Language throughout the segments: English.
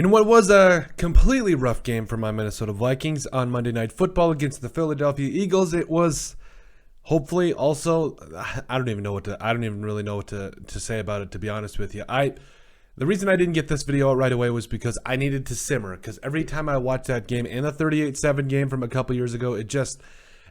In what was a completely rough game for my Minnesota Vikings on Monday Night Football against the Philadelphia Eagles, it was hopefully also, I don't even really know what to say about it, to be honest with you. The reason I didn't get this video out right away was because I needed to simmer, because every time I watch that game and the 38-7 game from a couple years ago,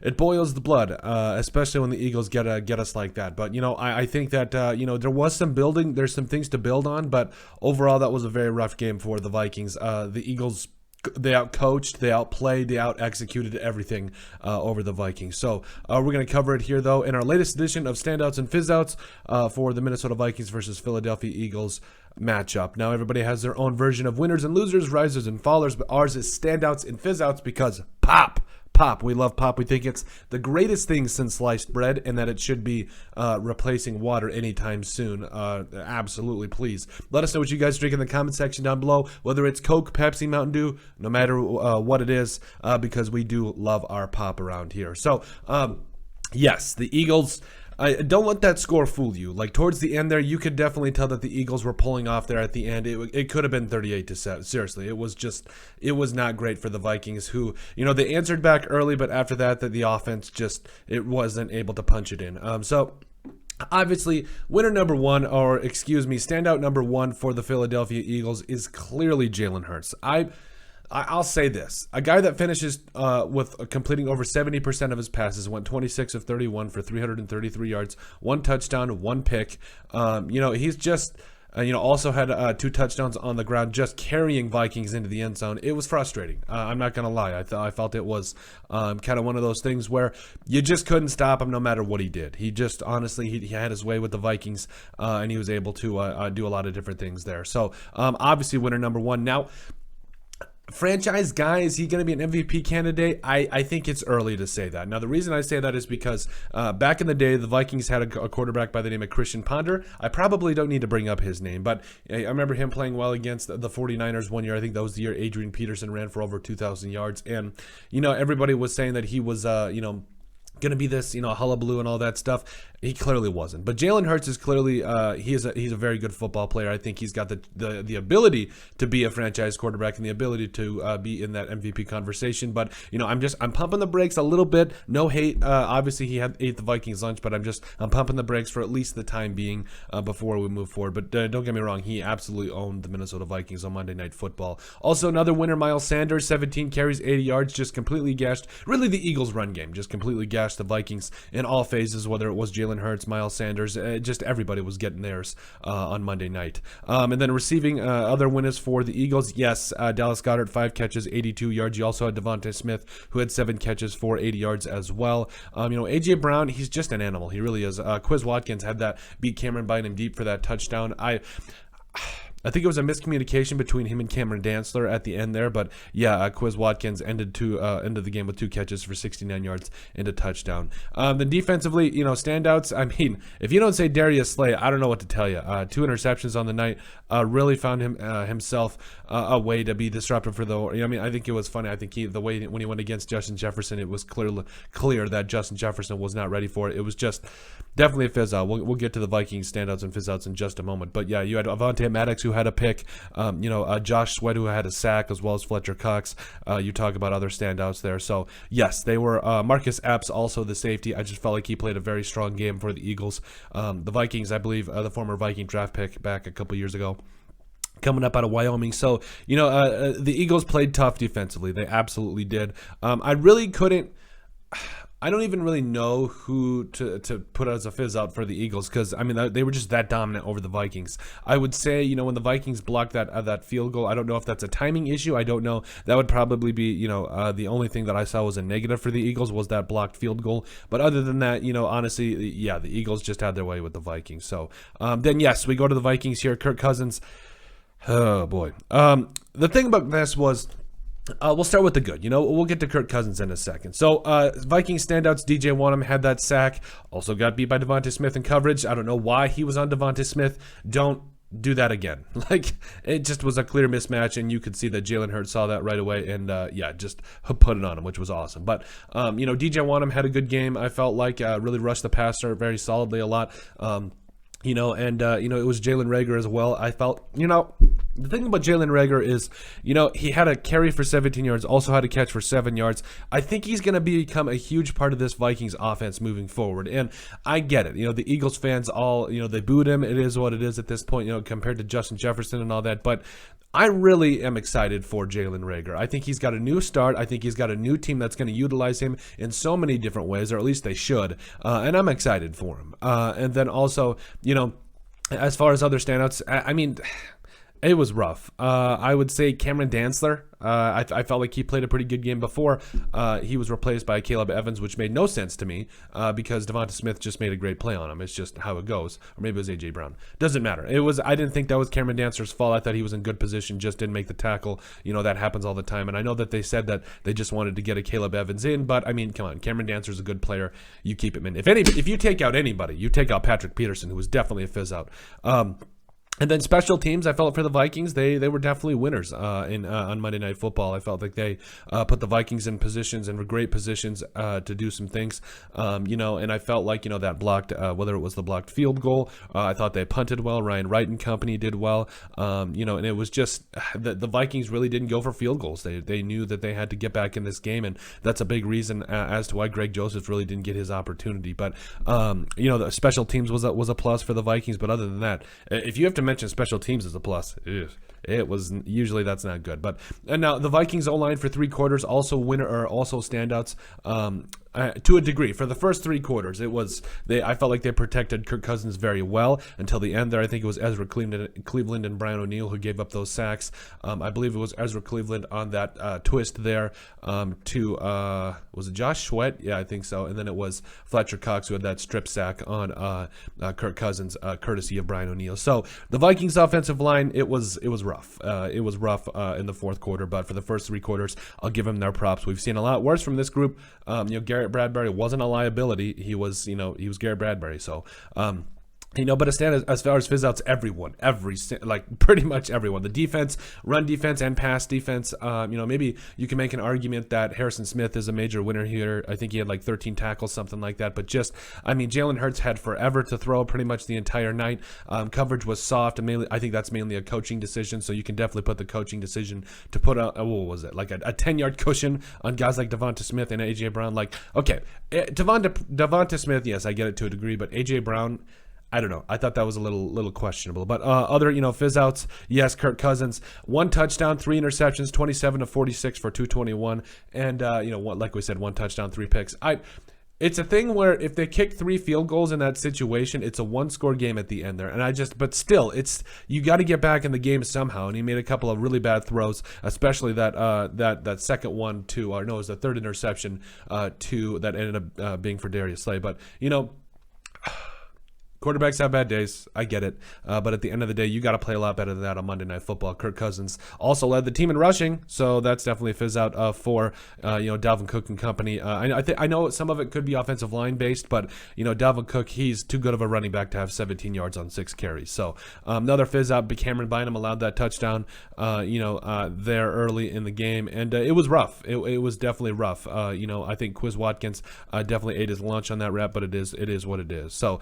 it boils the blood, especially when the Eagles get us like that. But, I think that, there was some building. There's some things to build on. But overall, that was a very rough game for the Vikings. The Eagles, they outcoached, they outplayed, they out-executed everything over the Vikings. So we're going to cover it here, though, in our latest edition of Standouts and FIZZOUTS for the Minnesota Vikings versus Philadelphia Eagles matchup. Now, everybody has their own version of winners and losers, risers and fallers, but ours is Standouts and FIZZOUTS because pop. We love pop. We think it's the greatest thing since sliced bread, and that it should be replacing water anytime soon. Absolutely, please. Let us know what you guys drink in the comment section down below, whether it's Coke, Pepsi, Mountain Dew, no matter what it is, because we do love our pop around here. So, yes, the Eagles... don't let that score fool you. Like, towards the end there, you could definitely tell that the Eagles were pulling off there at the end. It could have been 38-7. Seriously, it was not great for the Vikings, who, they answered back early, but after that, the offense it wasn't able to punch it in. So obviously, winner number one, standout number one for the Philadelphia Eagles is clearly Jalen Hurts. I'll say this. A guy that finishes with completing over 70% of his passes, went 26 of 31 for 333 yards, 1 touchdown, 1 pick. He's just... also had 2 touchdowns on the ground, just carrying Vikings into the end zone. It was frustrating. I'm not going to lie. I felt it was kind of one of those things where you just couldn't stop him no matter what he did. He just, honestly, he had his way with the Vikings, and he was able to do a lot of different things there. So, obviously, winner number one. Now, franchise guy, is he going to be an MVP candidate? I think it's early to say that. Now, the reason I say that is because back in the day, the Vikings had a quarterback by the name of Christian Ponder. I probably don't need to bring up his name, but I remember him playing well against the 49ers one year. I think that was the year Adrian Peterson ran for over 2,000 yards. And, everybody was saying that he was, going to be this, hullabaloo and all that stuff. He clearly wasn't. But Jalen Hurts is clearly he's a very good football player. I think he's got the ability to be a franchise quarterback and the ability to be in that MVP conversation. But I'm pumping the brakes a little bit. No hate. Obviously, he ate the Vikings lunch, but I'm pumping the brakes for at least the time being before we move forward. But don't get me wrong, he absolutely owned the Minnesota Vikings on Monday Night Football. Also, another winner, Miles Sanders, 17 carries, 80 yards, just completely gashed. Really, the Eagles' run game just completely gashed the Vikings in all phases, whether it was Jalen Hurts, Miles Sanders, just everybody was getting theirs on Monday night. And then receiving other winners for the Eagles, yes, Dallas Goedert, 5 catches, 82 yards. You also had Devontae Smith, who had 7 catches for 80 yards as well. A.J. Brown, he's just an animal. He really is. Quiz Watkins had that, beat Cameron Bynum deep for that touchdown. I think it was a miscommunication between him and Cameron Dantzler at the end there, but yeah, Quiz Watkins ended the game with 2 catches for 69 yards and a touchdown. Then defensively, standouts. I mean, if you don't say Darius Slay, I don't know what to tell you. 2 interceptions on the night. Really found himself a way to be disruptive for the. I think it was funny. I think the way when he went against Justin Jefferson, it was clear that Justin Jefferson was not ready for it. It was just definitely a fizz out. We'll get to the Vikings standouts and fizzouts in just a moment. But yeah, you had Avonte Maddox, who had a pick, Josh Sweat, who had a sack, as well as Fletcher Cox. You talk about other standouts there. So yes, they were. Marcus Epps, also the safety. I just felt like he played a very strong game for the Eagles. The Vikings, I believe, the former Viking draft pick back a couple years ago, coming up out of Wyoming. So, the Eagles played tough defensively. They absolutely did. I don't even really know who to put as a fizz out for the Eagles, because they were just that dominant over the Vikings. I would say, when the Vikings blocked that field goal, I don't know if that's a timing issue. I don't know. That would probably be the only thing that I saw was a negative for the Eagles was that blocked field goal. But other than that, honestly, yeah, the Eagles just had their way with the Vikings. So then yes, we go to the Vikings here. Kirk Cousins. Oh boy. The thing about this was. We'll start with the good. We'll get to Kirk Cousins in a second. So, Vikings standouts, DJ Wanham had that sack. Also got beat by Devontae Smith in coverage. I don't know why he was on Devontae Smith. Don't do that again. It just was a clear mismatch, and you could see that Jalen Hurts saw that right away, and just put it on him, which was awesome. But, DJ Wanham had a good game. I felt like really rushed the passer very solidly a lot. It was Jalen Reagor as well. I felt, The thing about Jalen Reagor is, he had a carry for 17 yards, also had a catch for 7 yards. I think he's going to become a huge part of this Vikings offense moving forward. And I get it. The Eagles fans all, they booed him. It is what it is at this point, compared to Justin Jefferson and all that. But I really am excited for Jalen Reagor. I think he's got a new start. I think he's got a new team that's going to utilize him in so many different ways, or at least they should. And I'm excited for him. And then also, as far as other standouts, I mean, it was rough. I would say Cameron Dantzler. I felt like he played a pretty good game before. He was replaced by Caleb Evans, which made no sense to me because Devonta Smith just made a great play on him. It's just how it goes. Or maybe it was A.J. Brown. Doesn't matter. I didn't think that was Cameron Dantzler's fault. I thought he was in good position, just didn't make the tackle. That happens all the time. And I know that they said that they just wanted to get a Caleb Evans in, but I mean, come on. Cameron Dantzler's a good player. You keep him in. If you take out anybody, you take out Patrick Peterson, who was definitely a fizz out. And then special teams, I felt for the Vikings, they were definitely winners on Monday Night Football. I felt like they put the Vikings in positions and were great positions to do some things, and I felt like, that blocked, whether it was the blocked field goal, I thought they punted well. Ryan Wright and company did well, and it was just the Vikings really didn't go for field goals. They knew that they had to get back in this game, and that's a big reason as to why Greg Joseph really didn't get his opportunity. But, the special teams was a plus for the Vikings, but other than that, if you have to mention special teams as a plus, it was usually that's not good. But and now the Vikings O-line for 3 quarters also standouts. To a degree, for the first 3 quarters, I felt like they protected Kirk Cousins very well until the end there. I think it was Ezra Cleveland and Brian O'Neill who gave up those sacks. I believe it was Ezra Cleveland on that twist there to was it Josh Sweat? Yeah, I think so. And then it was Fletcher Cox who had that strip sack on Kirk Cousins, courtesy of Brian O'Neill. So the Vikings offensive line, it was rough. It was rough in the fourth quarter, but for the first 3 quarters, I'll give them their props. We've seen a lot worse from this group. Garrett Bradbury wasn't a liability. He was Garrett Bradbury. So, but as far as fizzouts, pretty much everyone. The defense, run defense, and pass defense. Maybe you can make an argument that Harrison Smith is a major winner here. I think he had like 13 tackles, something like that. But Jalen Hurts had forever to throw pretty much the entire night. Coverage was soft, and I think that's mainly a coaching decision. So you can definitely put the coaching decision to put what was it, like a 10-yard cushion on guys like Devonta Smith and A.J. Brown. Like, okay, Devonta Smith, yes, I get it to a degree, but A.J. Brown, I don't know. I thought that was a little questionable. But other, fizz-outs, yes, Kirk Cousins, 1 touchdown, 3 interceptions, 27 of 46 for 221. And, like we said, 1 touchdown, 3 picks. It's a thing where if they kick 3 field goals in that situation, it's a 1-score game at the end there. But still, you got to get back in the game somehow. And he made a couple of really bad throws, especially that second one it was the third interception that ended up being for Darius Slay. But, quarterbacks have bad days. I get it. But at the end of the day, you got to play a lot better than that on Monday Night Football. Kirk Cousins also led the team in rushing, so that's definitely a fizz out for Dalvin Cook and company. I know some of it could be offensive line based, but Dalvin Cook, he's too good of a running back to have 17 yards on 6 carries. So another fizz out. Cameron Bynum allowed that touchdown there early in the game, and it was rough. It was definitely rough. I think Quiz Watkins definitely ate his lunch on that rep, but it is what it is. So.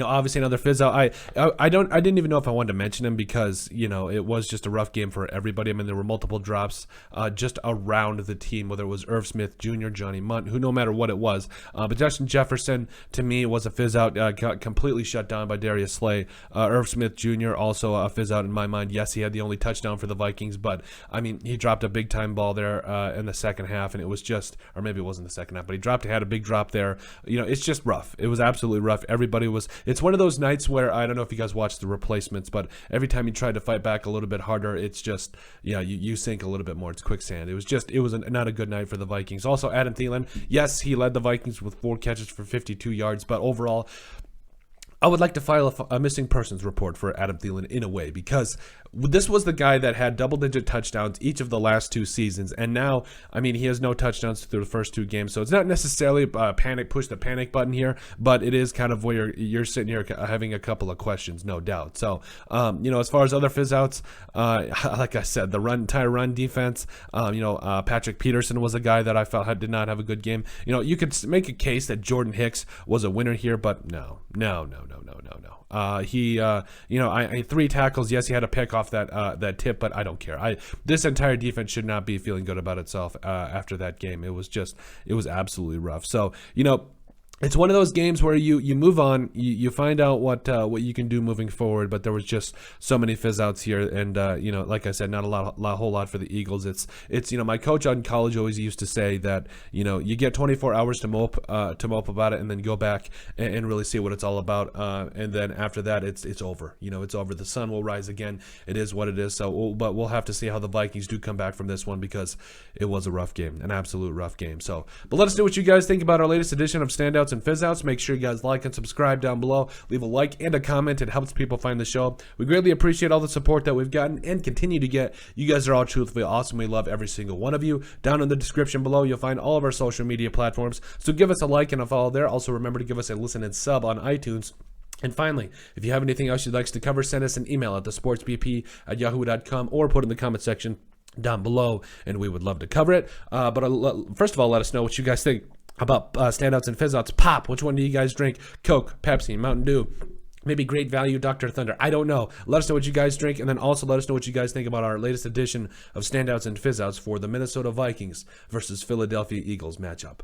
Obviously another fizz out. I didn't even know if I wanted to mention him because, it was just a rough game for everybody. I mean, there were multiple drops just around the team, whether it was Irv Smith Jr., Johnny Munt, who no matter what it was. But Justin Jefferson, to me, was a fizz out, got completely shut down by Darius Slay. Irv Smith Jr., also a fizz out in my mind. Yes, he had the only touchdown for the Vikings, but, he dropped a big-time ball there in the second half, and it was just, or maybe it wasn't the second half, but he had a big drop there. It's just rough. It was absolutely rough. It's one of those nights where, I don't know if you guys watched The Replacements, but every time you tried to fight back a little bit harder, it's just, you sink a little bit more. It's quicksand. It was not a good night for the Vikings. Also, Adam Thielen, yes, he led the Vikings with 4 catches for 52 yards, but overall, I would like to file a missing persons report for Adam Thielen in a way, because this was the guy that had double-digit touchdowns each of the last 2 seasons, and now, he has no touchdowns through the first 2 games, so it's not necessarily push the panic button here, but it is kind of where you're sitting here having a couple of questions, no doubt. So, as far as other fizz-outs, like I said, the entire run defense, Patrick Peterson was a guy that I felt did not have a good game. You could make a case that Jordan Hicks was a winner here, but no. He, I 3 tackles. Yes, he had a pick off that tip, but I don't care. This entire defense should not be feeling good about itself after that game. It was absolutely rough. So, it's one of those games where you move on, you find out what you can do moving forward, but there was just so many fizzouts here, and like I said, not a whole lot for the Eagles. It's my coach on college always used to say that you get 24 hours to mope about it, and then go back and really see what it's all about, and then after that it's over. It's over. The sun will rise again. It is what it is. So, but we'll have to see how the Vikings do come back from this one, because it was a rough game, an absolute rough game. So, but let us know what you guys think about our latest edition of Standouts and FIZZOUTS. Make sure you guys like and subscribe down below. Leave a like and a comment. It helps people find the show. We greatly appreciate all the support that we've gotten and continue to get. You guys are all truthfully awesome. We love every single one of you. Down in the description below, you'll find all of our social media platforms. So give us a like and a follow there. Also, remember to give us a listen and sub on iTunes. And finally, if you have anything else you'd like us to cover, send us an email at thesportsbp@yahoo.com or put in the comment section down below, and we would love to cover it. But first of all, let us know what you guys think about Standouts and FIZZOUTS. Pop, which one do you guys drink? Coke, Pepsi, Mountain Dew, maybe Great Value, Dr. Thunder. I don't know. Let us know what you guys drink, and then also let us know what you guys think about our latest edition of Standouts and FIZZOUTS for the Minnesota Vikings versus Philadelphia Eagles matchup.